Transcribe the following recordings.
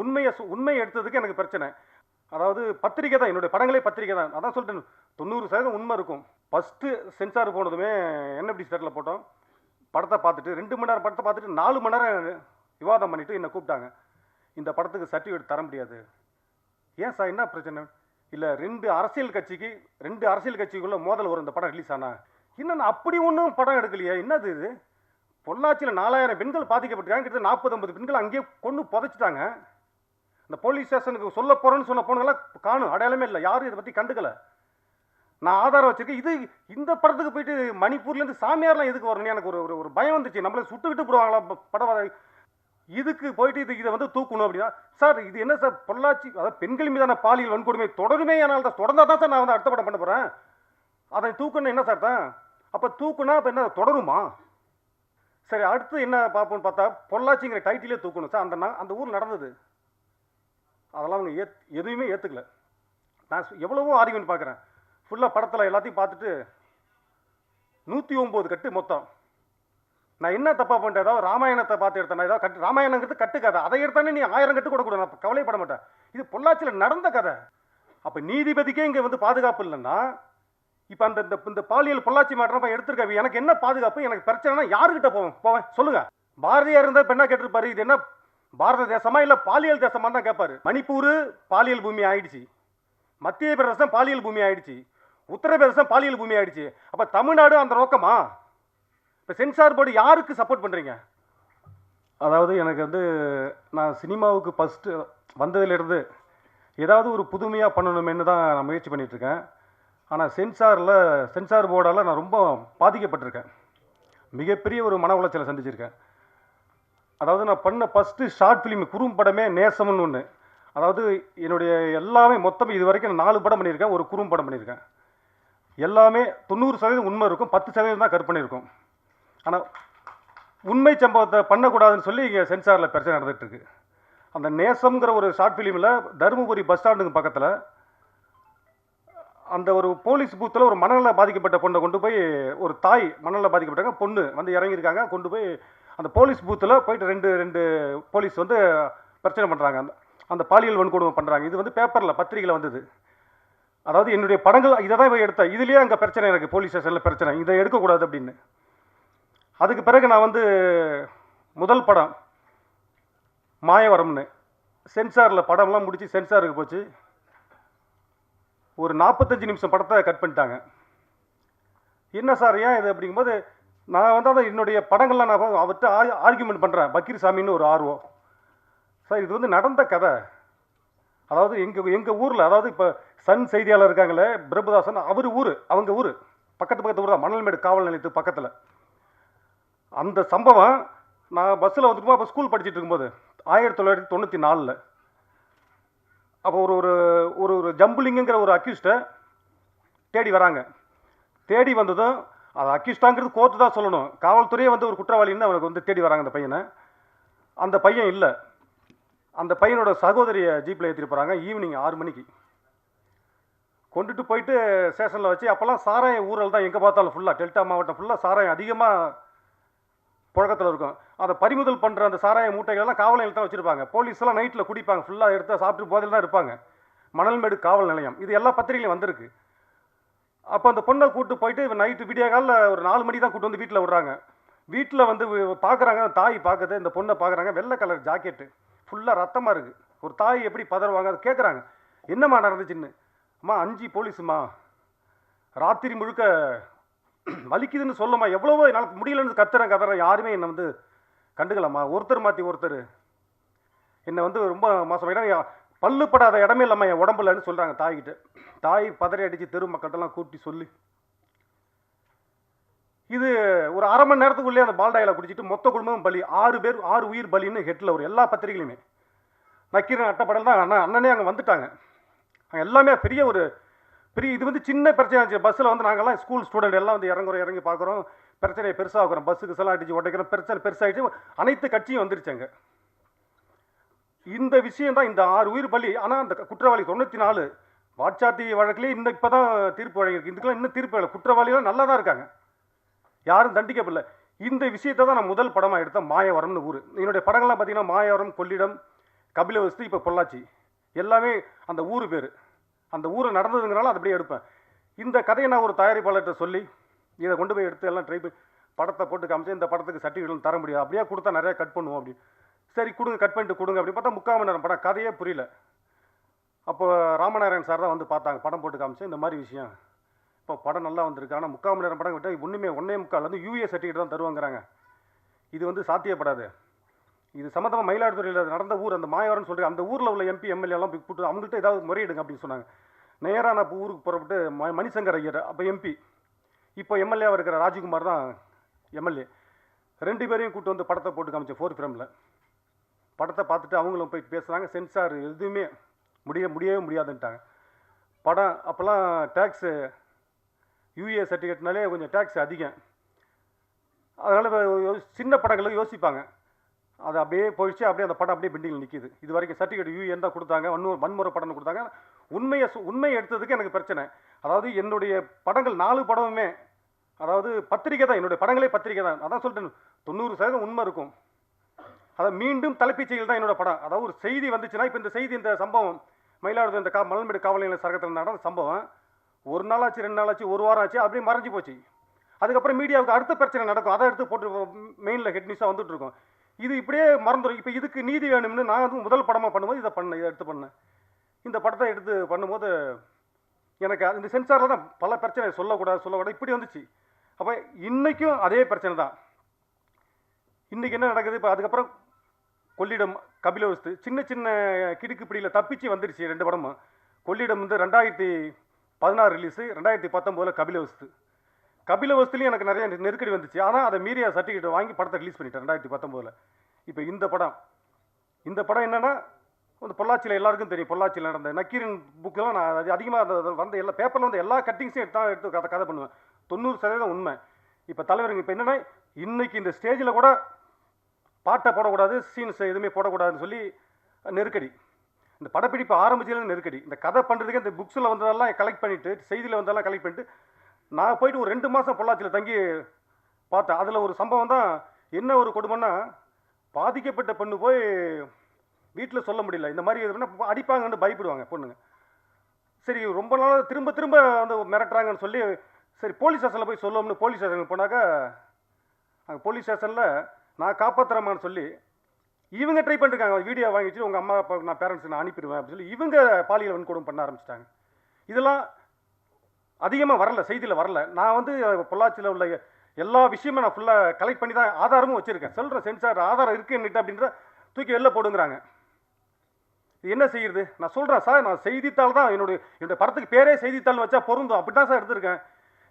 உண்மையை எடுத்ததுக்கு எனக்கு பிரச்சனை. அதாவது பத்திரிக்கை தான், என்னுடைய படங்களே பத்திரிக்கை தான். அதான் சொல்லிட்டேன், 90% உண்மை இருக்கும். ஃபஸ்ட்டு சென்சார் போனதுமே என்எஃப்டி தேட்டரில் போட்டோம். படத்தை பார்த்துட்டு 2 மணி நேரம் படத்தை பார்த்துட்டு 4 மணி நேரம் விவாதம் பண்ணிவிட்டு என்னை கூப்பிட்டாங்க. இந்த படத்துக்கு சர்டிஃபிகேட் தர முடியாது. ஏன் சார், என்ன பிரச்சனை? இல்லை, 2 அரசியல் கட்சிக்குள்ள மோதல் வரும் இந்த படம் ரிலீஸ் ஆனா. என்னென்ன அப்படி ஒன்றும் படம் எடுக்கலையே, என்னது இது? பொள்ளாச்சியில் 4000 பெண்கள் பாதிக்கப்பட்டிருக்காங்க. கிட்டத்தட்ட 40-50 பெண்கள் அங்கேயே கொண்டு புதைச்சிட்டாங்க. இந்த போலீஸ் ஸ்டேஷனுக்கு சொல்ல போகிறேன்னு சொன்ன பொண்ணுங்களாம் காணும், அடையாளமே இல்லை. யாரும் இதை பற்றி கண்டுக்கலை. நான் ஆதாரம் வச்சிருக்கேன். இந்த படத்துக்கு போயிட்டு மணிப்பூர்லேருந்து சாமியார்லாம் எதுக்கு வரணும்? எனக்கு ஒரு பயம் வந்துச்சு. நம்மளை சுட்டுக்கிட்டு போடுவாங்களா படம்? இதுக்கு போயிட்டு இதை வந்து தூக்கணும் அப்படின்னா, சார் இது என்ன சார், பொள்ளாச்சி அதாவது பெண்கள் மீதான பாலியல் வன்கொடுமை தொடருமே. ஆனால் தான் தொடர்ந்தா தான் சார் நான் வந்து அடுத்த படம் பண்ண போகிறேன். அதை தூக்கணும் என்ன சார் தான்? அப்போ தூக்குனா அப்போ என்ன தொடருமா? சரி, அடுத்து என்ன பார்ப்போம்னு பார்த்தா பொள்ளாச்சிங்கிற டைட்டிலே தூக்கணும் சார். அந்த ஊர் நடந்தது, அதெல்லாம் அவங்க எதுவுமே ஏற்றுக்கல. நான் எவ்வளவோ ஆர்கியூமெண்ட் பார்க்குறேன். ஃபுல்லாக படத்தில் எல்லாத்தையும் பார்த்துட்டு 109 கட்டு மொத்தம். நான் என்ன தப்பா பண்ணிட்டேன்? ஏதாவது ராமாயணத்தை பார்த்து எடுத்தேன், ஏதாவது ராமாயணங்கிறது கட்டுக்கதை, அதை எடுத்தானே நீ 1000 கட்டு கூட நான் கவலைப்பட மாட்டேன். இது பொள்ளாச்சியில் நடந்த கதை. அப்போ நீதிபதிக்கே இங்கே வந்து பாதுகாப்பு இல்லைன்னா, இப்போ இந்த பாலியல் பொள்ளாச்சி மாற்றம் எடுத்துருக்க எனக்கு என்ன பாதுகாப்பு? எனக்கு பிரச்சனைனா யாருக்கிட்ட போவேன் சொல்லுங்க. பாரதியார் இருந்தால் இப்போ என்ன கேட்டிருப்பாரு? இது என்ன பாரத தேசமா இல்லை பாலியல் தேசமா தான் கேட்பாரு. மணிப்பூர் பாலியல் பூமி ஆயிடுச்சு, மத்திய பிரதேசம் பாலியல் பூமி ஆயிடுச்சு, உத்தரப்பிரதேசம் பாலியல் பூமி ஆயிடுச்சு. அப்போ தமிழ்நாடு அந்த நோக்கமா? இப்போ சென்சார் போர்டு யாருக்கு சப்போர்ட் பண்ணுறீங்க? அதாவது எனக்கு வந்து நான் சினிமாவுக்கு ஃபஸ்ட்டு வந்ததுலேருந்து ஏதாவது ஒரு புதுமையாக பண்ணணுமேனு தான் நான் முயற்சி பண்ணிகிட்ருக்கேன். ஆனால் சென்சார் போர்டால் நான் ரொம்ப பாதிக்கப்பட்டிருக்கேன். மிகப்பெரிய ஒரு மன உளைச்சலை சந்திச்சிருக்கேன். அதாவது நான் பண்ண ஃபஸ்ட்டு ஷார்ட் ஃபிலிம் குறும்படமே நேசம்னு ஒன்று. அதாவது என்னுடைய எல்லாமே மொத்தம் இது வரைக்கும் 4 படம் பண்ணியிருக்கேன், ஒரு குறும்படம் பண்ணியிருக்கேன். எல்லாமே 90% உண்மை இருக்கும், 10% தான் கற்பனை இருக்கும். ஆனால் உண்மை சம்பவத்தை பண்ணக்கூடாதுன்னு சொல்லி இங்கே சென்சாரில் பிரச்சனை நடந்துகிட்ருக்கு. அந்த நேசம்ங்கிற ஒரு ஷார்ட் ஃபிலிமில் தருமபுரி பஸ் ஸ்டாண்டுக்கு பக்கத்தில் அந்த ஒரு போலீஸ் பூத்தில் ஒரு மனநல பாதிக்கப்பட்ட பொண்ணை கொண்டு போய், ஒரு தாய் மனநல பாதிக்கப்பட்டாங்க, பொண்ணு வந்து இறங்கியிருக்காங்க, கொண்டு போய் அந்த போலீஸ் பூத்தில் போயிட்டு ரெண்டு போலீஸ் வந்து பிரச்சனை பண்ணுறாங்க. அந்த பாலியல் வன்கொடுமை பண்ணுறாங்க. இது வந்து பேப்பரில் பத்திரிகையில் வந்தது. அதாவது என்னுடைய படங்கள் இதை தான் போய் எடுத்தேன். இதுலேயே அங்கே பிரச்சனை, எனக்கு போலீஸ் ஸ்டேஷனில் பிரச்சனை, இதை எடுக்கக்கூடாது அப்படின்னு. அதுக்கு பிறகு நான் வந்து முதல் படம் மாயவரம்னு சென்சாரில் படம்லாம் முடித்து சென்சாருக்கு போச்சு. ஒரு 45 நிமிஷம் படத்தை கட் பண்ணிட்டாங்க. என்ன சார் ஏன் இது அப்படிங்கும்போது, நான் வந்து அதை என்னுடைய படங்கள்லாம் நான் அவர்கிட்ட ஆர்கியூமெண்ட் பண்ணுறேன். பக்கீர் சாமின்னு ஒரு ஆர்வம். சார் இது வந்து நடந்த கதை. அதாவது எங்கள் ஊரில், அதாவது இப்போ சன் செய்தியாளர் இருக்காங்களே பிரபுதாசன், அவங்க ஊர் பக்கத்து ஊர் தான், மணல்மேடு காவல் நிலையத்துக்கு பக்கத்தில். அந்த சம்பவம் நான் பஸ்ஸில் வந்துட்டுமா அப்போ ஸ்கூல் படிச்சுட்டு இருக்கும்போது 1994. அப்போ ஒரு ஒரு ஜம்புலிங்கிற ஒரு அக்யூஸ்டை தேடி வராங்க. தேடி வந்ததும் அது அக்யூஸ்டாங்கிறது கோர்ட்டு தான் சொல்லணும். காவல்துறையே வந்து ஒரு குற்றவாளின்னு அவனுக்கு வந்து தேடி வராங்க அந்த பையனை. அந்த பையன் இல்லை, அந்த பையனோட சகோதரியை ஜீப்பில் ஏற்றிட்டு போகிறாங்க. ஈவினிங் 6 மணிக்கு கொண்டுட்டு போயிட்டு ஸ்டேஷனில் வச்சு, அப்போல்லாம் சாராயம் ஊழல் தான் எங்கே பார்த்தாலும், ஃபுல்லாக டெல்டா மாவட்டம் ஃபுல்லாக சாராயம் அதிகமாக புழக்கத்தில் இருக்கும். அதை பறிமுதல் பண்ணுற அந்த சாராய மூட்டைகளெல்லாம் காவல் நிலையத்தில் தான் வச்சுருப்பாங்க. போலீஸ்லாம் நைட்டில் குடிப்பாங்க, ஃபுல்லாக எடுத்து சாப்பிட்டு போதையில் தான் இருப்பாங்க. மணல்மேடு காவல் நிலையம், இது எல்லா பத்திரிகையிலும் வந்திருக்கு. அப்போ அந்த பொண்ணை கூப்பிட்டு போயிட்டு நைட்டு விடிய காலில் ஒரு 4 மணி தான் கூப்பிட்டு வந்து வீட்டில் விடுறாங்க. வீட்டில் வந்து பார்க்குறாங்க, தாய் பார்க்குது, இந்த பொண்ணை பார்க்குறாங்க. வெள்ளை கலர் ஜாக்கெட்டு, ஃபுல்லாக ரத்தமாக இருக்குது. ஒரு தாய் எப்படி பதறுவாங்க? அது கேட்குறாங்க, என்னம்மா நடந்துச்சுன்னு. அம்மா 5 போலீஸுமா, ராத்திரி முழுக்க வலிக்குதுன்னு சொல்லுமா, எவ்வளவோ என்னால் முடியலன்னு கத்துறேன், யாருமே என்னை வந்து கண்டுக்கலாமா. ஒருத்தர் மாற்றி ஒருத்தர் என்னை வந்து ரொம்ப மோசமாக, பல்லு படாத இடமே இல்லாமல் என் உடம்புலன்னு சொல்கிறாங்க தாய்கிட்ட. தாய் பதறி அடித்து தெரு மக்கள்கிட்டலாம் கூட்டி சொல்லி, இது ஒரு அரை மணி நேரத்துக்குள்ளேயே அந்த பால்டாயில் குடிச்சிட்டு மொத்த குடும்பமும் பலி. 6 உயிர் பலின்னு ஹெட்டில் ஒரு எல்லா பத்திரிகையிலுமே நக்கீரன் அட்டப்படல் தான் அண்ணனே அங்கே வந்துட்டாங்க. அங்கே எல்லாமே பெரிய இது வந்து சின்ன பிரச்சனை இருந்துச்சு. பஸ்ஸில் வந்து நாங்கள்லாம் ஸ்கூல் ஸ்டூடெண்ட் எல்லாம் வந்து இறங்கி பார்க்குறோம், பிரச்சனையை பெருசாகிறோம், பஸ்ஸுக்கு செல்லாம் அடித்து உடைக்கிறோம், பிரச்சனை பெருசாகிடுச்சு. அனைத்து கட்சியும் வந்துருச்சாங்க. இந்த விஷயம் தான், இந்த 6 உயிர் பலி. ஆனால் அந்த குற்றவாளி 94 வாட்சாத்தி வழக்கிலே இப்போ தான் தீர்ப்பு வழங்கியிருக்கு. இதுக்கெல்லாம் இன்னும் தீர்ப்பு இல்லை. குற்றவாளிகள் நல்லா தான் இருக்காங்க, யாரும் தண்டிக்கப்படல. இந்த விஷயத்தை தான் நான் முதல் படமாக எடுத்தேன், மாயவரம்னு ஊர். என்னுடைய படங்கள்லாம் பார்த்தீங்கன்னா மாயவரம், கொள்ளிடம், கபிலவஸ்து, இப்போ பொள்ளாச்சி, எல்லாமே அந்த ஊர் பேர். அந்த ஊரை நடந்ததுங்கிறனால அதை அப்படியே எடுப்பேன். இந்த கதையை நான் ஒரு தயாரிப்பாளர்கிட்ட சொல்லி இதை கொண்டு போய் எடுத்து எல்லாம் ட்ரை பண்ணி படத்தை போட்டு காமிச்சு, இந்த படத்துக்கு சர்டிஃபிகேட் தர முடியாது, அப்படியே கொடுத்தா நிறையா கட் பண்ணுவோம் அப்படி. சரி கொடுங்க, கட் பண்ணிட்டு கொடுங்க அப்படி பார்த்தா 3/4 மணி நேரம் படம், கதையே புரியல. அப்போ ராமநாராயண் சார் தான் வந்து பார்த்தாங்க, படம் போட்டு காமிச்சு இந்த மாதிரி விஷயம், இப்போ படம் நல்லா வந்திருக்கு, ஆனால் 3/4 மணி நேரம் படம் விட்டால் ஒன்றுமே 1.25 வந்து யூஏ சர்டிஃபிகேட் தான் தருவாங்கிறாங்க. இது வந்து சாத்தியப்படாது. இது சம்மந்தமாக மயிலாடுதுறையில் நடந்த ஊர் அந்த மாயவரம்னு சொல்லிட்டு அந்த ஊரில் உள்ள எம்பி எம்எல்ஏ எல்லாம் கூப்பிட்டு அவங்கள்ட்ட ஏதாவது முறையிடுங்க அப்படின்னு சொன்னாங்க. நேராக நான் இப்போ ஊருக்கு புறப்பட்டு மணிசங்கர் ஐயர் அப்போ எம்பி, இப்போ எம்எல்ஏவாக இருக்கிற ராஜ்குமார் தான் எம்எல்ஏ, 2 பேரையும் கூப்பிட்டு வந்து படத்தை போட்டு காமிச்சேன் 4 ஃப்ரேமில். படத்தை பார்த்துட்டு அவங்களும் போய் பேசுகிறாங்க, சென்சார் எதுவுமே முடியவே முடியாதுன்ட்டாங்க. படம் அப்போல்லாம் டேக்ஸு யூஏ சர்டிஃபிகேட்னாலே கொஞ்சம் டேக்ஸ் அதிகம், அதனால் சின்ன படங்களுக்கு யோசிப்பாங்க. அது அப்படியே போயிடுச்சு, அப்படியே அந்த படம் அப்படியே பெண்டிங்கில் நிற்கிது. இது வரைக்கும் சர்டிஃபிகேட் யூஏ தான் கொடுத்தாங்க, வன்முறை படம்னு கொடுத்தாங்க. உண்மையை எடுத்ததுக்கு எனக்கு பிரச்சனை. அதாவது என்னுடைய படங்கள் 4 படமுமே அதாவது பத்திரிக்கை தான், என்னுடைய படங்களே பத்திரிக்கை தான். அதான் சொல்லிட்டேன், 90% உண்மை இருக்கும். அதாவது மீண்டும் தலைப்புச் செய்திகள் தான் என்னோட படம். அதாவது ஒரு செய்தி வந்துச்சுன்னா, இப்போ இந்த செய்தி, இந்த சம்பவம் மயிலாடுதுறை இந்த மலர்மேடு காவல் நிலைய சரகத்தில் நடந்த சம்பவம் 1 நாள் ஆச்சு, 2 நாள் ஆச்சு, 1 வாரம் ஆச்சு, அப்படியே மறைஞ்சு போச்சு. அதுக்கப்புறம் மீடியாவுக்கு அடுத்த பிரச்சனை நடக்கும், அதை எடுத்து போட்டு மெயினில் ஹெட் நியூஸாக வந்துட்டு இருக்கும். இது இப்படியே மறந்துடும். இப்போ இதுக்கு நீதி வேணும்னு நான் வந்து முதல் படமாக பண்ணும்போது இதை எடுத்து பண்ணேன். இந்த படத்தை எடுத்து பண்ணும்போது எனக்கு இந்த சென்சாரில் தான் பல பிரச்சனை, சொல்லக்கூடாது இப்படி வந்துச்சு. அப்போ இன்றைக்கும் அதே பிரச்சனை தான். இன்றைக்கி என்ன நடக்குது, இப்போ அதுக்கப்புறம் கொள்ளிடம், கபிலவஸ்து, சின்ன சின்ன கிடுக்கு பிடியில் தப்பிச்சு வந்துடுச்சு 2 படமும். கொள்ளிடம் வந்து 2016 ரிலீஸு, 2019 கபிலவஸ்து. கபிலவஸ்துலேயும் எனக்கு நிறைய நெருக்கடி வந்துச்சு, ஆனால் அதை மீறிய சர்டிஃபிகேட் வாங்கி படத்தை ரிலீஸ் பண்ணிட்டேன் 2019. இப்போ இந்த படம் என்னென்னா, இந்த பொள்ளாச்சியில் எல்லாருக்கும் தெரியும், பொள்ளாச்சியில் நடந்த நக்கீரன் புக்கெல்லாம் நான் அது அதிகமாக வந்த எல்லா பேப்பரில் வந்து எல்லா கட்டிங்ஸையும் எடுத்து கதை பண்ணுவேன். 90% உண்மை. இப்போ தலைவருங்க இப்போ என்னென்னா, இன்றைக்கி இந்த ஸ்டேஜில் கூட பாட்டை போடக்கூடாது, சீன்ஸ் எதுவுமே போடக்கூடாதுன்னு சொல்லி நெருக்கடி. இந்த படப்பிடிப்பு ஆரம்பிச்சதுலேருந்து நெருக்கடி. இந்த கதை பண்ணுறதுக்கு இந்த புக்ஸில் வந்ததெல்லாம் கலெக்ட் பண்ணிவிட்டு, செய்தியில் வந்ததெல்லாம் கலெக்ட் பண்ணிட்டு, நான் போயிட்டு ஒரு 2 மாதம் பொள்ளாச்சியில் தங்கி பார்த்தேன். அதில் ஒரு சம்பவம் தான், என்ன ஒரு கொடுமைன்னா, பாதிக்கப்பட்ட பெண்ணு போய் வீட்டில் சொல்ல முடியல, இந்த மாதிரி எதுனா அடிப்பாங்கன்னு பயப்படுவாங்க பொண்ணுங்க. சரி ரொம்ப நாள் திரும்ப திரும்ப வந்து மிரட்டுறாங்கன்னு சொல்லி, சரி போலீஸ் ஸ்டேஷனில் போய் சொல்லணும்னு போலீஸ் ஸ்டேஷனுக்கு போனாக்கா, அங்கே போலீஸ் ஸ்டேஷனில் நான் காப்பாற்றுறேமான்னு சொல்லி இவங்க ட்ரை பண்ணிருக்காங்க. வீடியோ வாங்கி வச்சு உங்கள் அம்மா அப்பா நான் பேரண்ட்ஸ் நான் அனுப்பிடுவேன் அப்படின்னு சொல்லி இவங்க பாலியல் வன்கொடுமை பண்ண ஆரம்பிச்சிட்டாங்க. இதெல்லாம் அதிகமாக வரல, செய்தியில் வரல. நான் வந்து பொள்ளாச்சியில் உள்ள எல்லா விஷயமும் நான் ஃபுல்லாக கலெக்ட் பண்ணி தான் ஆதாரமும் வச்சுருக்கேன். சொல்கிறேன், சென்சார் ஆதாரம் இருக்குன்னுட்டு அப்படின்ற தூக்கி வெளில போடுங்கிறாங்க. இது என்ன செய்யுது? நான் சொல்கிறேன் சார், நான் செய்தித்தாள் தான் என்னுடைய படத்துக்கு பேரே செய்தித்தாள்னு வச்சா பொருந்தும், அப்படி தான் சார் எடுத்திருக்கேன்.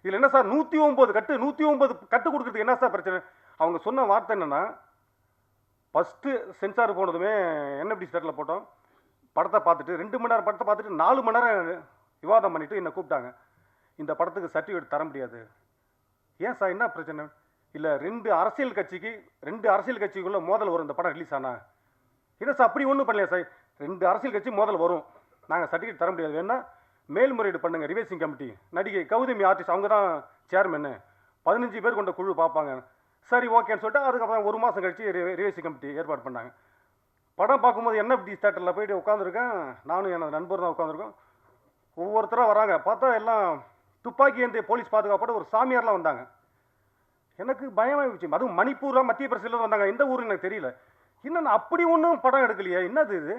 இதில் என்ன சார் 109 கட்டு கொடுக்குறதுக்கு என்ன சார் பிரச்சனை? அவங்க சொன்ன வார்த்தை என்னென்னா, ஃபஸ்ட்டு சென்சார் போனதுமே என்எஃப்டி ஸ்டேட்டில் போட்டோம், படத்தை பார்த்துட்டு 2 மணி நேரம் படத்தை பார்த்துட்டு 4 மணி நேரம் விவாதம் பண்ணிவிட்டு என்னை கூப்பிட்டாங்க. இந்த படத்துக்கு சர்டிஃபிகேட் தர முடியாது. ஏன் சார், என்ன பிரச்சனை? இல்லை, 2 அரசியல் கட்சிக்குள்ளே மோதல் வரும் இந்த படம் ரிலீஸ் ஆனால். இல்லை சார், அப்படி ஒன்றும் பண்ணலையா சார், 2 அரசியல் கட்சி மோதல் வரும், நாங்கள் சர்டிஃபிகேட் தர முடியாது, வேணா மேல்முறையீடு பண்ணுங்கள். ரிவைசிங் கமிட்டி, நடிகை கௌதமி ஆர்டிஸ்ட் அவங்க தான் சேர்மன்னு, 15 பேர் கொண்ட குழு பார்ப்பாங்க. சரி ஓகேன்னு சொல்லிட்டு அதுக்கப்புறம் 1 மாதம் கழிச்சு ரிவைசிங் கமிட்டி ஏற்பாடு பண்ணாங்க. படம் பார்க்கும்போது என்எஃப்டி தியேட்டரில் போயிட்டு உட்காந்துருக்கேன், நானும் எனது நண்பர் தான் உட்காந்துருக்கோம். ஒவ்வொருத்தராக வராங்க, பார்த்தா எல்லாம் துப்பாக்கி ஏந்திய போலீஸ் பாதுகாப்போட ஒரு சாமியார்லாம் வந்தாங்க. எனக்கு பயமாகிடுச்சு. அதுவும் மணிப்பூரில் மத்திய பிரதேசத்தில் வந்தாங்க, எந்த ஊருன்னு எனக்கு தெரியல. இன்னும் அப்படி ஒன்றும் படம் எடுக்கலையே, என்னது இது?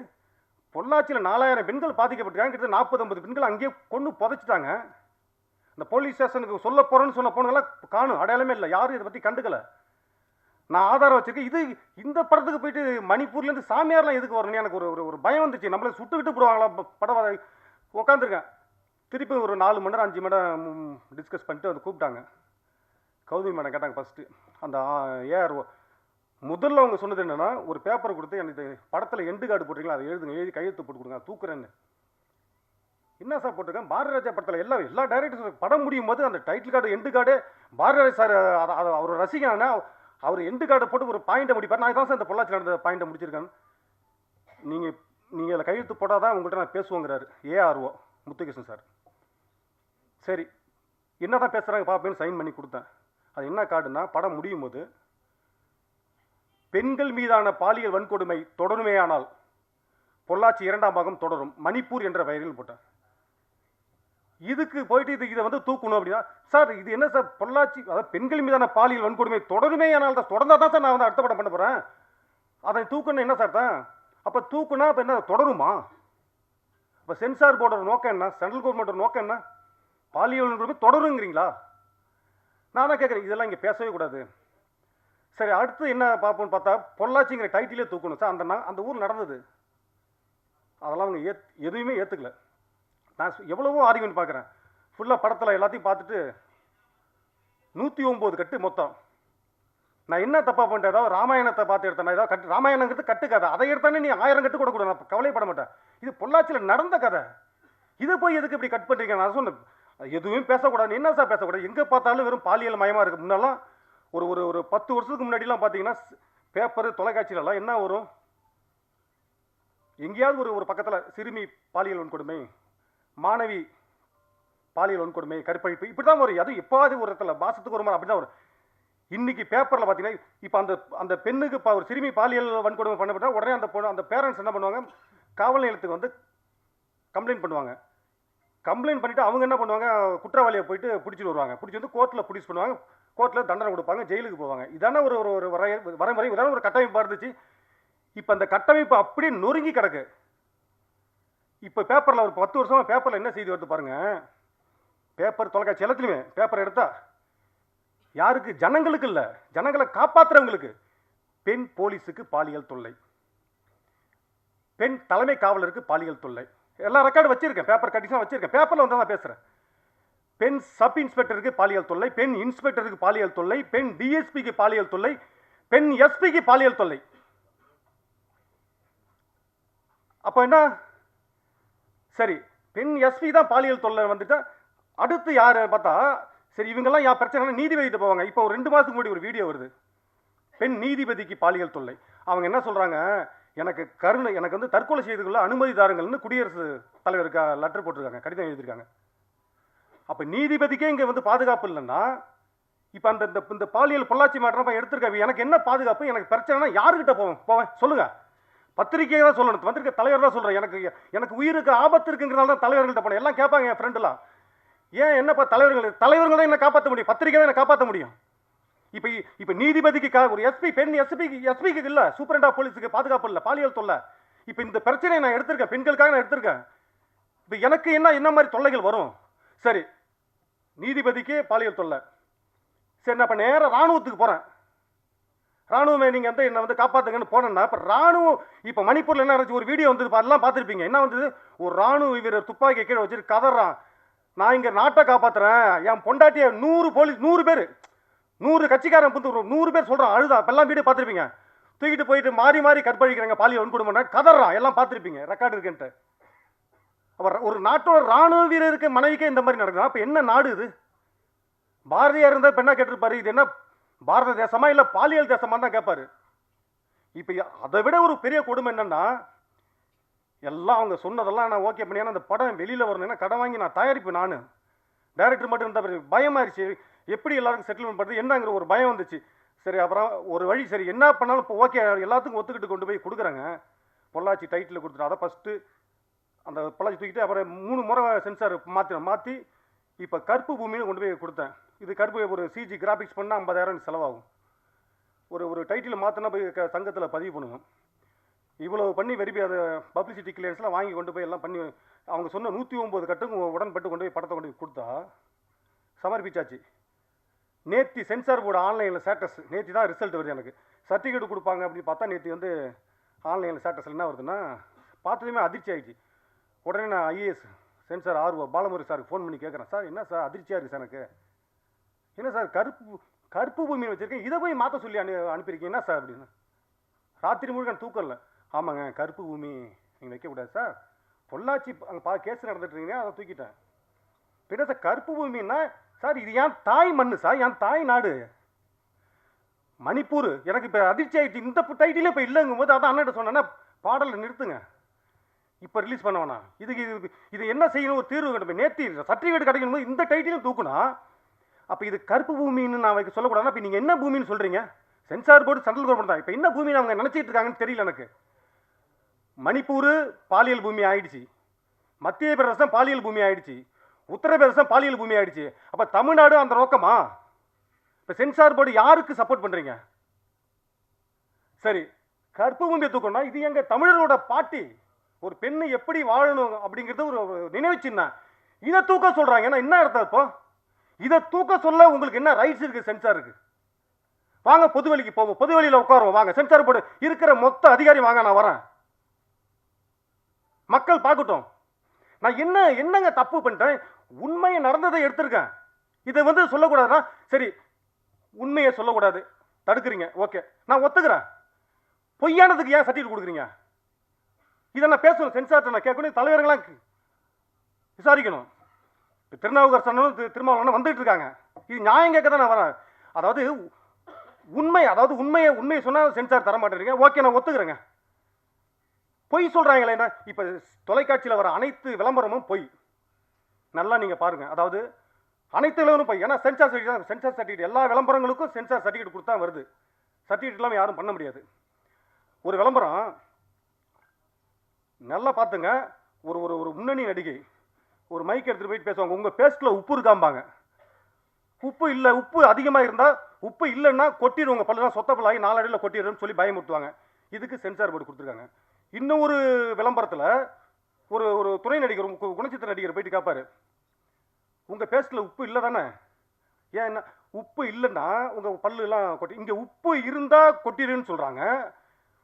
பொள்ளாச்சியில் 4000 பெண்கள் பாதிக்கப்பட்டிருக்காங்க, கிட்டத்தட்ட 40-50 பெண்கள் அங்கேயே கொண்டு புதைச்சிட்டாங்க. இந்த போலீஸ் ஸ்டேஷனுக்கு சொல்ல போகிறேன்னு சொன்ன போனதெல்லாம் காணும், அடையாளமே இல்லை, யாரும் இதை பற்றி கண்டுக்கலை. நான் ஆதாரம் வச்சுருக்கேன். இந்த படத்துக்கு போயிட்டு மணிப்பூர்லேருந்து சாமியார்லாம் எதுக்கு வரணும்? எனக்கு ஒரு பயம் வந்துச்சு, நம்மளை சுட்டுக்கிட்டு போடுவாங்களா படம். உட்காந்துருக்கேன், திருப்பி ஒரு 4 மணி நேரம் 5 மணி நேரம் டிஸ்கஸ் பண்ணிட்டு வந்து கூப்பிட்டாங்க. கௌதமி மேடம் கேட்டாங்க ஃபஸ்ட்டு. அந்த ஏஆர்ஓ முதல்ல அவங்க சொன்னது என்னென்னா, ஒரு பேப்பர் கொடுத்து எனக்கு படத்தில் எண்டு கார்டு போட்டிருக்கீங்களா, அதை எழுதி கையெழுத்து போட்டு கொடுங்க, தூக்குறேன்னு. என்ன சார் போட்டிருக்கேன்? பாரதிராஜா படத்தில் எல்லா டைரக்டர்ஸ் படம் முடியும் போது அந்த title card end card Bharathiraja sir அவர் ரசிகனா அவர் எண்டு கார்டை போட்டு ஒரு பாயிண்டை முடிப்பார். நான் தான் சார் இந்த பொள்ளாச்சி நடந்த பாயிண்டை முடிச்சிருக்கேன். நீங்கள் அதில் கையெழுத்து போட்டால் தான் உங்கள்கிட்ட நான் பேசுவோங்கிறாரு ஏஆர்ஓ முத்துகிருஷ்ணன் சார். சரி என்ன தான் பேசுகிறாங்க பார்ப்பேன்னு சைன் பண்ணி கொடுத்தேன். அது என்ன கார்டுன்னா, படம் முடியும் போது பெண்கள் மீதான பாலியல் வன்கொடுமை தொடருமேயானால் பொள்ளாச்சி 2ஆம் பாகம் தொடரும் மணிப்பூர் என்ற பெயரில் போட்டார். இதுக்கு போயிட்டு இதை வந்து தூக்கணும் அப்படின்னா சார் இது என்ன சார் பொள்ளாச்சி அதாவது பெண்கள் மீதான பாலியல் வன்கொடுமை தொடருமே ஆனால் தான் தொடர்ந்தா தான் சார் நான் வந்து அடுத்த படம் பண்ண போகிறேன். அதை தூக்கணும் என்ன சார் தான் அப்போ தூக்குனா இப்போ என்ன தொடருமா? இப்போ சென்சார் போர்டோட நோக்கம் என்ன? சென்ட்ரல் கவர்மெண்ட்டோட நோக்கம் என்ன? பாலியல் வன்கொடுமை தொடருங்கிறீங்களா? நான் தான் கேட்குறேன், இதெல்லாம் இங்கே பேசவே கூடாது. சரி அடுத்து என்ன பார்ப்போம்னு பார்த்தா பொள்ளாச்சிங்கிற டைட்டிலே தூக்கணும் சார். அந்த ஊர் நடந்தது அதெல்லாம் அவங்க எதுவுமே ஏற்றுக்கல. நான் எவ்வளவோ ஆர்கியூமெண்ட் பார்க்குறேன். ஃபுல்லாக படத்தில் எல்லாத்தையும் பார்த்துட்டு 109 கட்டு மொத்தம். நான் என்ன தப்பாக பண்ணிட்டேன்? ஏதாவது ராமாயணத்தை பார்த்து எடுத்தேன். ஏதாவது கட்டு ராமாயணங்கிறது கட்டு கதை. அதை எடுத்தானே நீ 1000 கட்டு கூட கூட நான் கவலைப்பட மாட்டேன். இது பொள்ளாச்சியில் நடந்த கதை. இதை போய் எதுக்கு இப்படி கட் பண்ணுறீங்க? நான் சொன்னேன் எதுவுமே பேசக்கூடாது. என்ன சார் பேசக்கூடாது? எங்கே பார்த்தாலும் வெறும் பாலியல் மயமாக இருக்குது. முன்னெல்லாம் ஒரு ஒரு ஒரு 10 வருஷத்துக்கு முன்னாடிலாம் பார்த்தீங்கன்னா பேப்பரு தொலைக்காட்சியிலலாம் என்ன வரும்? எங்கேயாவது ஒரு ஒரு பக்கத்தில் சிறுமி பாலியல் வன்கொடுமை, மாணவி பாலியல் வன்கொடுமை, கற்பழிப்பு இப்படி தான் வரும். அது எப்பாவது ஒரு இடத்துல மாதத்துக்கு ஒரு மாதிரி அப்படி தான் வரும். இன்னைக்கு பேப்பரில் பார்த்தீங்கன்னா இப்போ அந்த பெண்ணுக்கு ஒரு சிறுமி பாலியல் வன்கொடுமை பண்ணப்பட்டா உடனே அந்த பேரண்ட்ஸ் என்ன பண்ணுவாங்க? காவல் நிலையத்துக்கு வந்து கம்ப்ளைண்ட் பண்ணுவாங்க. கம்ப்ளைண்ட் பண்ணிவிட்டு அவங்க என்ன பண்ணுவாங்க? குற்றவாளியை போயிட்டு பிடிச்சிட்டு வருவாங்க. பிடிச்சி வந்து கோர்ட்டில் ப்ரொடியூஸ் பண்ணுவாங்க. கோர்ட்டில் தண்டனை கொடுப்பாங்க, ஜெயிலுக்கு போவாங்க. இதான ஒரு ஒரு வரைமுறை, இதான ஒரு கட்டமைப்பாக இருந்துச்சு. இப்போ அந்த கட்டமைப்பு அப்படியே நொறுங்கி கிடக்கு. இப்போ பேப்பரில் ஒரு 10 வருஷமாக பேப்பரில் என்ன செய்தி வருது பாருங்க. பேப்பர் தொலைக்காட்சி எல்லாத்துலையுமே பேப்பர் எடுத்தா யாருக்கு? ஜனங்களுக்கு இல்லை, ஜனங்களை காப்பாற்றுறவங்களுக்கு. பெண் போலீஸுக்கு பாலியல் தொல்லை, பெண் தலைமை காவலருக்கு பாலியல் தொல்லை, எல்லா ரெக்கார்டு வச்சிருக்கேன், பேப்பர் கட்டிங்ஸாக வச்சிருக்கேன். பேப்பரில் வந்து தான் பேசுகிறேன். பெண் சப் இன்ஸ்பெக்டருக்கு பாலியல் தொல்லை, பெண் இன்ஸ்பெக்டருக்கு பாலியல் தொல்லை, பெண் டிஎஸ்பிக்கு பாலியல் தொல்லை, பெண் எஸ்பிக்கு பாலியல் தொல்லை. அப்போ என்ன? சரி பெண் எஸ்பி தான் பாலியல் தொல்லை வந்துட்டா அடுத்து யார் பார்த்தா சரி இவங்கெல்லாம் யார் பிரச்சனை நீதிபதிட்டு போவாங்க. இப்போ ஒரு 2 மாதத்துக்கு முன்னாடி ஒரு வீடியோ வருது, பெண் நீதிபதிக்கு பாலியல் தொல்லை. அவங்க என்ன சொல்கிறாங்க? எனக்கு வந்து தற்கொலை செய்துக்குள்ள அனுமதி தாருங்கள்னு குடியரசுத் தலைவருக்கு லெட்டர் போட்டிருக்காங்க, கடிதம் எழுதியிருக்காங்க. அப்போ நீதிபதிக்கே இங்கே வந்து பாதுகாப்பு இல்லைன்னா இப்போ இந்த பாலியல் பொள்ளாச்சி மாற்றம் எடுத்திருக்காங்க. எனக்கு என்ன பாதுகாப்பு? எனக்கு பிரச்சனைனா யாருக்கிட்ட போவேன் சொல்லுங்கள்? பத்திரிகையை தான் சொல்லணும், வந்திருக்க தலைவர் தான் சொல்கிறேன். எனக்கு உயிருக்கு ஆபத்து இருக்குங்கிறனால தான் தலைவர்கள்ட்ட போனேன். எல்லாம் கேட்பாங்க என் ஃப்ரெண்டுலாம், ஏன் என்னப்பா தலைவர்கள் தான் என்ன காப்பாற்ற முடியும், பத்திரிகை தான் என்ன காப்பாற்ற முடியும். இப்போ நீதிபதிக்கு ஒரு எஸ்பி, பெண் எஸ்பிக்கு இல்லை, சூப்பரண்ட் ஆஃப் போலீஸுக்கு பாதுகாப்பு இல்லை, பாலியல் தொல்லை. இப்போ இந்த பிரச்சனையை நான் எடுத்திருக்கேன், பெண்களுக்காக நான் எடுத்திருக்கேன். இப்போ எனக்கு என்ன மாதிரி தொல்லைகள் வரும்? சரி நீதிபதிக்கு பாலியல் தொல்லை. சரி நான் இப்போ நேராக இராணுவத்துக்கு போகிறேன். ராணுவமே நீங்கள் வந்து என்னை வந்து காப்பாற்றுங்கன்னு போனேன்னா இப்போ ராணுவம் இப்போ மணிப்பூரில் என்ன நடந்துச்சு? ஒரு வீடியோ வந்து அதெல்லாம் பார்த்துருப்பீங்க. என்ன வந்தது? ஒரு ராணுவ வீரர் துப்பாக்கி கீழே வச்சுட்டு கதறான், நான் இங்கே நாட்டை காப்பாற்றுறேன், என் பொண்டாட்டியை 100 போலீஸ் 100 பேர் 100 கட்சிக்காரன் புந்து 100 பேர் சொல்கிறான், அழுதா. இப்பெல்லாம் வீடியோ பார்த்துருப்பீங்க. தூக்கிட்டு போயிட்டு மாறி கற்பழிக்கிறாங்க, பாலியல் வன்கொடுமை கதறான், எல்லாம் பார்த்துருப்பீங்க, ரெக்கார்டு இருக்குன்ட்டு. அவர் ஒரு நாட்டோட ராணுவ வீரருக்கு மனைவிக்கே இந்த மாதிரி நடக்குது. அப்போ என்ன நாடு இது? பாரதியார் இருந்தால் இப்போ என்ன கேட்டிருப்பாரு? இது என்ன பாரத தேசமா இல்லை பாலியல் தேசமா தான் கேட்பாரு. இப்போ அதை விட ஒரு பெரிய கொடுமை என்னன்னா எல்லாம் அவங்க சொன்னதெல்லாம் நான் ஓகே பண்ணி அந்த படம் வெளியில் வரணும்னா கடன் வாங்கி நான் தயாரிப்பு நான் டைரக்டர் மட்டும் இருந்தால் பயமாயிருச்சு. எப்படி எல்லாருக்கும் செட்டில்மெண்ட் பண்ணுறது என்னங்கிற ஒரு பயம் வந்துச்சு. சரி அப்புறம் ஒரு வழி, சரி என்ன பண்ணாலும் இப்போ ஓகே எல்லாத்துக்கும் ஒத்துக்கிட்டு கொண்டு போய் கொடுக்குறாங்க. பொள்ளாச்சி டைட்டில் கொடுத்துட்டு அதை ஃபஸ்ட்டு அந்த பொள்ளாச்சி தூக்கிட்டு அப்புறம் 3 முறை சென்சார் மாற்றி இப்போ கருப்பு பூமின்னு கொண்டு போய் கொடுத்தேன். இது கருப்பு ஒரு சிஜி கிராஃபிக்ஸ் பண்ணால் 50,000 செலவாகும். ஒரு டைட்டில் மாற்றினா போய் சங்கத்தில் பதிவு பண்ணுவோம். இவ்வளோ பண்ணி விரும்பி அதை பப்ளிசிட்டி கிளியரன்ஸ்லாம் வாங்கி கொண்டு போய் எல்லாம் பண்ணி அவங்க சொன்ன 109 கட்டுக்கும் உடன்பட்டு கொண்டு போய் படத்தை கொண்டு போய் கொடுத்தா சமர்ப்பிச்சாச்சு. நேற்று சென்சார் போர்டு ஆன்லைனில் ஸ்டேட்டஸ், நேற்று தான் ரிசல்ட் வருது. எனக்கு சர்டிஃபிகேட் கொடுப்பாங்க அப்படின்னு பார்த்தா நேற்று வந்து ஆன்லைனில் ஸ்டேட்டஸில் என்ன வருதுன்னா பார்த்ததுமே அதிர்ச்சி ஆகிடுச்சு. உடனே நான் ஐஏஎஸ் சென்சார் பாலமுருகன் சாருக்கு ஃபோன் பண்ணி கேட்குறேன், சார் என்ன சார் அதிர்ச்சியாக இருக்குது சார் எனக்கு, என்ன சார் கருப்பு பூமி வச்சுருக்கேன், இதை போய் மாற்ற சொல்லி அனுப்பியிருக்கீங்க என்ன சார் அப்படின்னு. ராத்திரி முழுக்க தூக்கம் இல்லை. ஆமாங்க கருப்பு பூமி நீங்கள் வைக்கக்கூடாது சார், பொள்ளாச்சி அங்கே கேஸ் நடந்துட்டுருக்கீங்க அதை தூக்கிட்டேன். பின்ன சார் கருப்பு பூமின்னா சார் இது என் தாய் மண்ணு சார், என் தாய் நாடு மணிப்பூர். எனக்கு இப்போ அதிர்ச்சி ஆகிடுச்சு. இந்த டைட்டிலே இப்போ இல்லைங்கும் போது அதான் அண்ணன் சொன்னேன்னா பாடலை நிறுத்துங்க, இப்போ ரிலீஸ் பண்ண வேணாம். இது என்ன செய்யணும், ஒரு தீர்வு கண்டுப்போம். நேற்று சர்டிஃபிகேட் கிடைக்கும் போது இந்த டைட்டிலும் தூக்குனா அப்போ இது கருப்பு பூமின்னு நான் வைக்க சொல்லக்கூடாது. இப்போ நீங்கள் என்ன பூமின்னு சொல்கிறீங்க? சென்சார் போர்டு சென்ட்ரல் கவர்மெண்ட் தான். இப்போ என்ன பூமி அவங்க நினச்சிட்டு இருக்காங்கன்னு தெரியல எனக்கு. மணிப்பூர் பாலியல் பூமி ஆயிடுச்சு, மத்திய பிரதேசம் பாலியல் பூமி ஆயிடுச்சு, உத்தரப்பிரதேசம் பாலியல் பூமி ஆயிடுச்சு. அப்போ தமிழ்நாடு அந்த நோக்கமா? இப்போ சென்சார் போர்டு யாருக்கு சப்போர்ட் பண்ணுறீங்க? சரி, கற்பு பூமியை தூக்கணும்னா இது எங்க தமிழரோட பாட்டி, ஒரு பெண்ணு எப்படி வாழணும் அப்படிங்கிறது ஒரு நினைவு சின்னம். இதை தூக்க சொல்றாங்க. என்ன அர்த்தம்? இப்போ இதை தூக்க சொல்ல உங்களுக்கு என்ன ரைட்ஸ் இருக்கு சென்சாருக்கு? வாங்க பொதுவெளிக்கு போவோம், பொதுவெளியில் உட்காருவோம், வாங்க சென்சார் போர்டு இருக்கிற மொத்த அதிகாரி வாங்க, நான் வரேன், மக்கள் பார்க்கட்டும். நான் என்னங்க தப்பு பண்ணிட்டேன்? உண்மையை நடந்ததை எடுத்திருக்கேன். இதை வந்து சொல்லக்கூடாதுன்னா சரி, உண்மையை சொல்லக்கூடாது தடுக்கிறீங்க, ஓகே, நான் ஒத்துக்கிறேன். பொய்யானதுக்கு ஏன் சர்டிஃபிகேட் கொடுக்குறீங்க? இதை நான் பேசணும், சென்சார்ட்ட நான் கேட்கணும், தலைவர்களாம் விசாரிக்கணும். திருநாவுக்கரசனும் திருமாவளவனும் வந்துட்டு இருக்காங்க, இது நியாயம் கேட்க தான் நான் வரேன். அதாவது உண்மையை சொன்னால் சென்சார் தர மாட்டேறீங்க, ஓகே, நான் ஒத்துக்கிறேங்க. பொய் சொல்றாங்களே என்ன? இப்போ தொலைக்காட்சியில் வர அனைத்து விளம்பரமும் பொய். நல்லா நீங்க பாருங்க. அதாவது அனைத்து விளம்பரமும் பொய். ஏன்னா சென்சார் சர்டிஃபிகேட் எல்லா விளம்பரங்களுக்கும் சென்சார் சர்டிஃபிகேட் கொடுத்தா வருது. சர்டிஃபிகேட் இல்லாமல் யாரும் பண்ண முடியாது. ஒரு விளம்பரம் நல்லா பார்த்துங்க. ஒரு ஒரு ஒரு முன்னணி நடிகை ஒரு மைக் எடுத்துட்டு போயிட்டு பேசுவாங்க, உங்க பேஸ்ட்ல உப்பு இருக்காம்பாங்க. உப்பு இல்லை, உப்பு அதிகமாக இருந்தால், உப்பு இல்லைன்னா கொட்டிடுவாங்க, பல்லுலாம் சொத்த பல்லாகி 4 அடியில் கொட்டிடுன்னு சொல்லி பயமுறுத்துவாங்க. இதுக்கு சென்சார் போர்டு கொடுத்துருக்காங்க. இன்னும் ஒரு விளம்பரத்தில் ஒரு ஒரு துணை நடிகர், குணச்சித்திர நடிகர் போயிட்டு கேட்பாரு, உங்கள் பேஸ்ட்டில் உப்பு இல்லை தானே, ஏன் என்ன உப்பு இல்லைன்னா உங்கள் பல்லுலாம் கொட்டி, இங்கே உப்பு இருந்தால் கொட்டிடுன்னு சொல்கிறாங்க,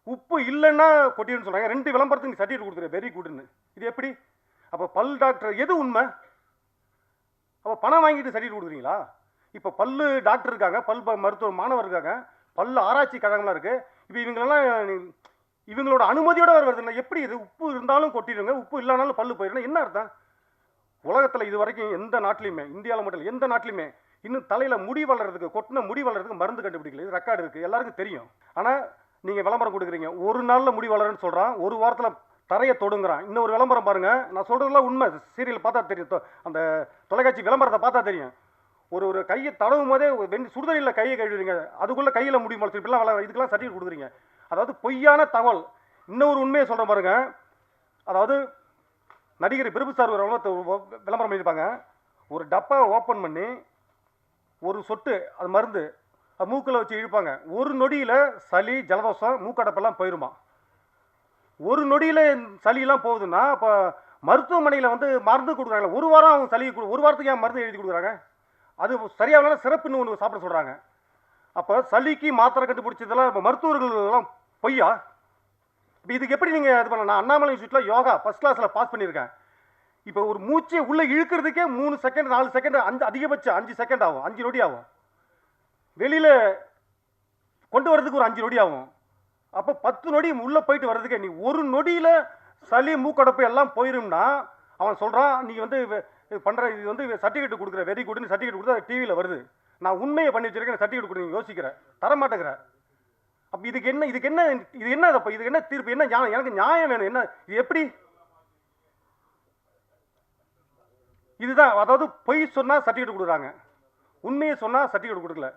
உப்பு இல்லைன்னா கொட்டிடுன்னு சொல்கிறாங்க. 2 விளம்பரத்துக்கு சர்டிஃபிகேட் கொடுத்துரு, வெரி குட்னு. இது எப்படி? அப்போ பல் டாக்டர் எது உண்மை? அப்போ பணம் வாங்கிட்டு சர்டிஃபிகேட் கொடுக்குறீங்களா? இப்போ பல்லு டாக்டர் இருக்காங்க, பல் மருத்துவ மாணவர் இருக்காங்க, பல்லு ஆராய்ச்சி கழகம்லாம் இருக்குது. இப்போ இவங்களோட அனுமதியோட வருது. எப்படி இது? உப்பு இருந்தாலும் கொட்டிடுங்க, உப்பு இல்லைனாலும் பல்லு போயிடும், என்ன அர்த்தம்? உலகத்தில் இது வரைக்கும் எந்த நாட்டிலையுமே, இந்தியாவில் மட்டும் இல்லை, எந்த நாட்டிலையுமே இன்னும் தலையில் முடி வளர்றதுக்கு, கொட்டின முடி வளர்றதுக்கு மருந்து கண்டுபிடிக்கல. இது ரெக்கார்டு இருக்குது, எல்லாருக்கும் தெரியும். ஆனால் நீங்கள் விளம்பரம் கொடுக்குறீங்க, ஒரு நாளில் முடி வளருன்னு சொல்கிறான், ஒரு வாரத்தில் தரையை தொடுங்கிறான். இன்னொரு விளம்பரம் பாருங்க, நான் சொல்கிறதுலாம் உண்மை, சீரியல் பார்த்தா தெரியும், அந்த தொலைக்காட்சி விளம்பரத்தை பார்த்தா தெரியும். ஒரு கையை தடவும் போதே சுடுதண்ணியில் கையை கழுவுறீங்க, அதுக்குள்ளே கையில் முடி முளைச்சு, இப்படிலாம் இதுக்கெல்லாம் சர்டிஃபிகேட் கொடுக்குறீங்க. அதாவது பொய்யான தகவல். இன்னொரு உண்மையை சொல்கிறேன் பாருங்க. அதாவது நடிகர் பிரபு சார் ஒரு விளம்பரம் பண்ணியிருப்பாங்க, ஒரு டப்பாவை ஓப்பன் பண்ணி ஒரு சொட்டு அது மருந்து மூக்கில் வச்சு இழுப்பாங்க, ஒரு நொடியில் சளி ஜலதோஷம் மூக்கடப்பெல்லாம் போயிருமா. ஒரு நொடியில் சளியெல்லாம் போகுதுன்னா அப்போ மருத்துவமனையில் வந்து மருந்து கொடுக்குறாங்க, ஒரு வாரம் அவங்க சளி ஒரு வாரத்துக்கு ஏன் மருந்து எழுதி கொடுக்குறாங்க? அது சரியாக சிறப்புன்னு ஒன்று சாப்பிட சொல்கிறாங்க. அப்போ சளிக்கு மாத்திரை கண்டுபிடிச்சதெல்லாம் இப்போ மருத்துவர்கள்லாம் பொய்யா? இப்போ இதுக்கு எப்படி நீங்கள் இது பண்ண? நான் அண்ணாமலை யூனிவர்சிட்டியில் யோகா ஃபர்ஸ்ட் கிளாஸில் பாஸ் பண்ணியிருக்கேன். இப்போ ஒரு மூச்சை உள்ளே இழுக்கிறதுக்கே 3 செகண்ட் 4 செகண்ட், 5 அதிகபட்சம் 5 செகண்ட் ஆகும், 5 நொடி ஆகும். வெளியில் கொண்டு வர்றதுக்கு ஒரு 5 நொடி ஆகும். அப்போ 10 நொடி உள்ளே போயிட்டு வர்றதுக்கே நீ ஒரு நொடியில் சளி மூக்கடப்பு எல்லாம் போயிரும்னா அவன் சொல்கிறான், நீ வந்து பண்ணுற இது வந்து சர்டிஃபிகேட் கொடுக்குற, வெரி குட்னு சர்டிஃபிகேட் கொடுத்தா டிவியில் வருது. நான் உண்மையை பண்ணி வச்சிருக்கேன், சர்டிஃபிகேட் கொடுங்க யோசிக்கிறேன், தரமாட்டேங்கிறேன். அப்போ இதுக்கு என்ன இது என்ன இதுக்கு என்ன தீர்ப்பு? என்ன எனக்கு நியாயம் வேணும். என்ன இது? எப்படி இதுதான்? அதாவது பொய் சொன்னால் சர்டிஃபிகேட் கொடுக்குறாங்க, உண்மையை சொன்னால் சர்டிஃபிகேட் கொடுக்கல.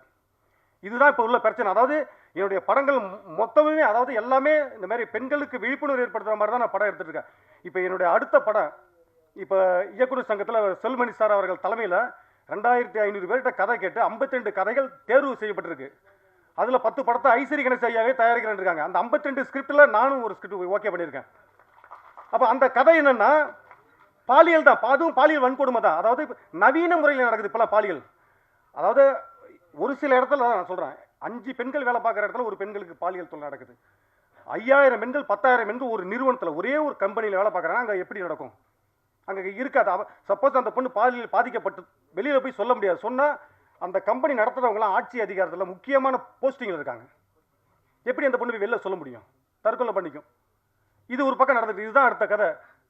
இதுதான் இப்போ உள்ள பிரச்சனை. அதாவது என்னுடைய படங்கள் மொத்தமே, அதாவது எல்லாமே இந்த மாதிரி பெண்களுக்கு விழிப்புணர்வு ஏற்படுத்துகிற மாதிரி தான் நான் படம் எடுத்துட்டு இருக்கேன். இப்போ என்னுடைய அடுத்த படம், இப்போ இயக்குநர் சங்கத்தில் செல்மணி சார் அவர்கள் தலைமையில் 2500 பேர்கிட்ட கதை கேட்டு 52 கதைகள் தேர்வு செய்யப்பட்டிருக்கு. அதில் 10 படத்தை ஐஸ்வரி கணேஷ் ஐயாவே தயாரிக்கிறேன் இருக்காங்க. அந்த 52 ஸ்கிரிப்டில் நானும் ஒரு ஸ்கிரிப்ட் ஓகே பண்ணியிருக்கேன். அப்போ அந்த கதை என்னென்னா பாலியல் தான், அதுவும் பாலியல் வன்கொடுமை தான். அதாவது நவீன முறையில் நடக்குது இப்போலாம் பாலியல். அதாவது ஒரு சில இடத்துல நான் சொல்கிறேன், 5 பெண்கள் வேலை பார்க்குற இடத்துல ஒரு பெண்களுக்கு பாலியல் தொல்லை நடக்குது. 5000 பெண்கள் 10,000 பெண்கள் ஒரு நிறுவனத்தில் ஒரே ஒரு கம்பெனியில் வேலை பார்க்குறாங்க. அங்கே எப்படி நடக்கும்? அங்கே இருக்காது. சப்போஸ் அந்த பொண்ணு பாலியல் பாதிக்கப்பட்டு வெளியில் போய் சொல்ல முடியாது. சொன்னால் அந்த கம்பெனி நடத்துகிறவங்களாம் ஆட்சி அதிகாரத்தில் முக்கியமான போஸ்டிங்கில் இருக்காங்க. எப்படி அந்த பொண்ணு போய் வெளில சொல்ல முடியும்? தற்கொலை பண்ணிக்கும். இது ஒரு பக்கம் நடந்துட்டு. இதுதான் அடுத்த கதை.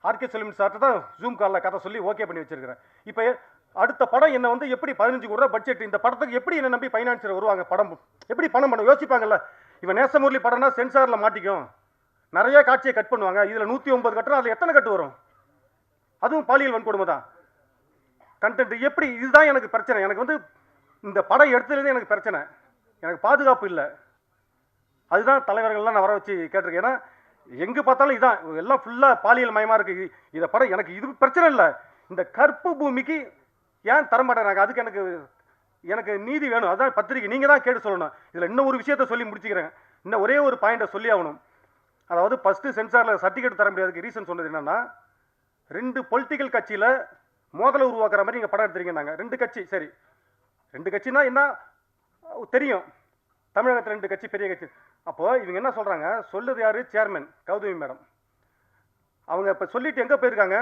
ஆர்கே செல்வன் சார்ட்டு தான் ஜூம் காலில் கதை சொல்லி ஓகே பண்ணி வச்சிருக்கிறேன். இப்போ அடுத்த படம் என்ன வந்து எப்படி 15 கோடி ரூபா பட்ஜெட், இந்த படத்துக்கு எப்படி என்ன நம்பி ஃபைனான்சியர் வருவாங்க? படம் எப்படி பணம் பண்ண யோசிப்பாங்கல்ல. இவன் நேசமுரளி படம்னா சென்சாரில் மாட்டிக்கும், நிறைய காட்சியை கட் பண்ணுவாங்க. இதில் 109 கட்டுறோம், அதில் எத்தனை கட்டு வரும்? அதுவும் பாலியல் வன்கொடுமை தான் கண்டென்ட். எப்படி? இதுதான் எனக்கு பிரச்சனை. எனக்கு வந்து இந்த படம் எடுத்ததுலேருந்து எனக்கு பிரச்சனை, எனக்கு பாதுகாப்பு இல்லை. அதுதான் தலைவர்கள்லாம் நான் வர வச்சு கேட்டிருக்கேன். ஏன்னா எங்கே பார்த்தாலும் இதான் எல்லாம் ஃபுல்லாக பாலியல் மயமாக இருக்குது. இதை படம் எனக்கு இது பிரச்சனை இல்லை. இந்த கற்பு பூமிக்கு ஏன் தரமாட்டேறாங்க? அதுக்கு எனக்கு எனக்கு நீதி வேணும். அதான் பத்திரிக்கை நீங்கள் தான் கேட்டு சொல்லணும். இதில் இன்னும் ஒரு விஷயத்த சொல்லி முடிச்சுக்கிறேன். இன்னும் ஒரே ஒரு பாயிண்ட்டை சொல்லி ஆகணும். அதாவது ஃபஸ்ட்டு சென்சாரில் சர்டிஃபிகேட் தர முடியாதுக்கு ரீசன் சொன்னது என்னென்னா, 2 பொலிட்டிக்கல் கட்சியில் மோதலை உருவாக்குற மாதிரி நீங்கள் படம் எடுத்துறீங்கன்னாங்க. 2 கட்சி, சரி 2 கட்சினா என்ன தெரியும், தமிழகத்தில் 2 கட்சி பெரிய கட்சி. அப்போது இவங்க என்ன சொல்கிறாங்க, சொல்லுது யார்? Chairman Gautami madam. அவங்க இப்போ சொல்லிட்டு எங்கே போயிருக்காங்க?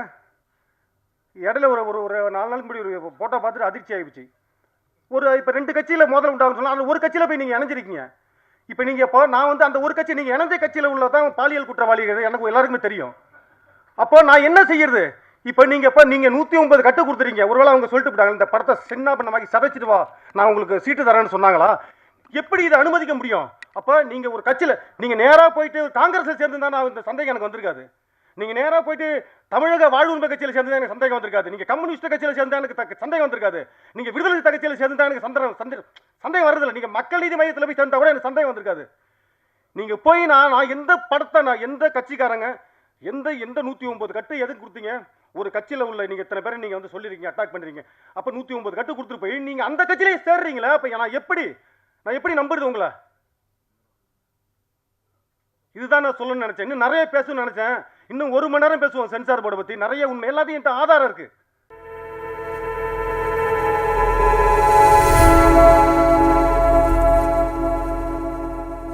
இடையில ஒரு ஒரு 4 நாளுக்கு முன்னாடி ஒரு ஃபோட்டோ பார்த்துட்டு அதிர்ச்சி ஆகிடுச்சு. இப்போ 2 கட்சியில் மோதல் உண்டாகுன்னு சொன்னால் அந்த ஒரு கட்சியில் போய் நீங்கள் இணைஞ்சிருக்கீங்க. இப்போ நீங்கள் இப்போ நான் வந்து அந்த ஒரு கட்சி, நீங்கள் இணைஞ்ச கட்சியில் உள்ளதான் பாலியல் குற்றவாளிகள் எனக்கு எல்லாருக்குமே தெரியும். அப்போ நான் என்ன செய்யறது? இப்போ நீங்கள் 109 கட்டு கொடுத்துறீங்க. ஒருவேளை அவங்க சொல்லிட்டு போட்டாங்க, இந்த படத்தை சின்ன பண்ணமாக்கி சதைச்சிட்டு வா, நான் உங்களுக்கு சீட்டு தரேன்னு சொன்னாங்களா? எப்படி இதை அனுமதிக்க முடியும்? அப்போ நீங்கள் ஒரு கட்சியில் நீங்கள் நேராக போயிட்டு காங்கிரஸில் சேர்ந்துருந்தா இந்த சந்தேகம் எனக்கு வந்திருக்காது. நீங்கள் நேராக போயிட்டு தமிழக வாழ்வுரிமை கட்சியில் சேர்ந்து எனக்கு சந்தேகம் வந்திருக்காது. நீங்கள் கம்யூனிஸ்ட் கட்சியில் சேர்ந்தா எனக்கு சந்தேகம் வந்திருக்காது. நீங்கள் விடுதலை கட்சியில் சேர்ந்தா எனக்கு சந்தேகம் வர்றதில்லை. நீங்கள் மக்கள் நீதி மையத்தில் போய் சேர்ந்தா கூட எனக்கு சந்தேகம் வந்திருக்காது. நீங்கள் போய் நான் எந்த படத்தை, நான் எந்த கட்சிக்காரங்க எந்த 109 கட்டு எதுக்கு கொடுத்தீங்க? ஒரு கட்சியில் உள்ள நீங்கள் இத்தனை பேரை நீங்கள் வந்து சொல்லியிருக்கீங்க, அட்டாக் பண்ணுறீங்க. அப்போ 109 கட்டு கொடுத்துட்டு போய் நீங்கள் அந்த கட்சியிலே சேர்றீங்களா? அப்போ நான் எப்படி நம்புறது உங்களை? இதுதான் நான் சொல்லணும்னு நினைச்சேன். இன்னும் நிறைய பேசணும்னு நினைச்சேன். இன்னும் 1 மணி நேரம் பேசுவோம் சென்சார் போர்டை பற்றி. நிறைய உண்மை எல்லாத்தையும் என்கிட்ட ஆதாரம் இருக்குது.